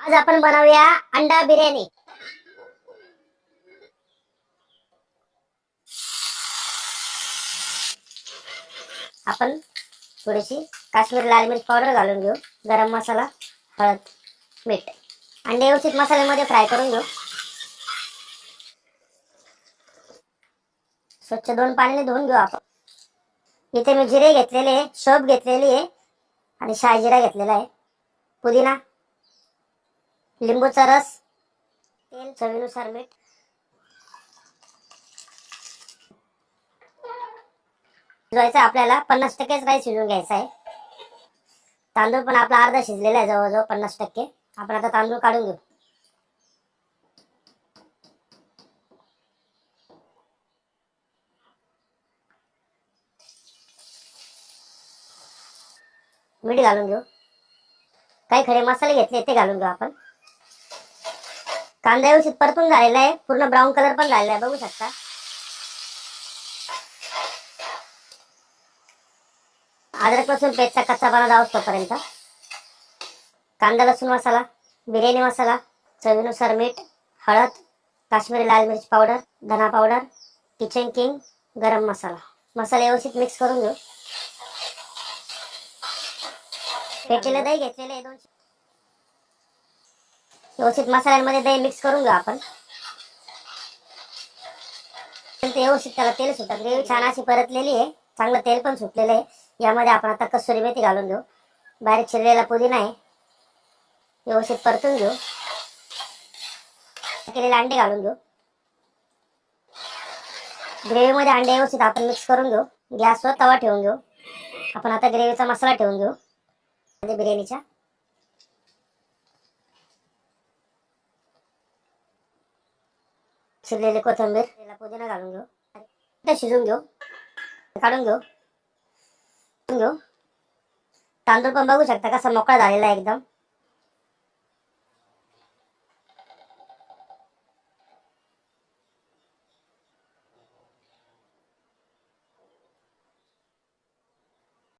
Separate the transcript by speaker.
Speaker 1: आज आपण बनवूया अंडा बिर्याणी। आपण थोडीशी काश्मीरी लाल मिर्च पावडर घालून घेऊ, गरम मसाला, हळद, मीठ। अंडे व्यवस्थित मसाल्यामध्ये फ्राय करून घेऊ। स्वच्छ 2 पाण्याने धुवून घेऊ आपण। इथे मी जिरे घेतलेले, शोभ घेतलेली आहे आणि शाहीजिरा घेतलेला आहे, पुदिना, लिंबूचा रस, तेल, चवीनुसार मीठ। शिजवायचं आपल्याला 50% राईस शिजवून घ्यायचा आहे। तांदूळ पण आपला अर्धा शिजलेला आहे, जवळजवळ 50%। आपण आता तांदूळ काढून घेऊ। मीठ घालून घेऊ। काही खडे मसाले घेतले ते घालून घेऊ आपण। कांदा व्यवस्थित परतून झालेला आहे, पूर्ण ब्राऊन कलर पण झालेला आहे, बघू शकता। अद्रक लसूण पेस्टचा कच्चापणा जाऊस तोपर्यंत कांदा लसूण मसाला, बिर्याणी मसाला, चवीनुसार मीठ, हळद, काश्मीरी लाल मिर्च पावडर, धना पावडर, किचन किंग, गरम मसाला। मसाला व्यवस्थित मिक्स करून घेऊ। फेटलेलं दही घेतलेलं आहे 2। व्यवस्थित मसाल्यांमध्ये दही मिक्स करून घेऊ आपण। व्यवस्थित त्याला तेल सुटत, ग्रेव्ही छान अशी परतलेली आहे, चांगलं तेल पण सुटलेलं आहे। यामध्ये आपण आता कसुरी मेथी घालून घेऊ, बारीक चिरलेला पुदिना आहे, व्यवस्थित परतून घेऊ। केलेले अंडे घालून घेऊ। ग्रेव्ही मध्ये अंडे व्यवस्थित आपण मिक्स करून घेऊ। गॅसवर तवा ठेवून घेऊ। आपण आता ग्रेव्हीचा मसाला ठेवून घेऊ बिर्याणीचा। चिरलेली कोथिंबीर, पुदिना घालून घेऊ, शिजून घेऊ, काढून घेऊ। तांदूळ पण बघू शकता कसा मोकळा झालेला आहे एकदम।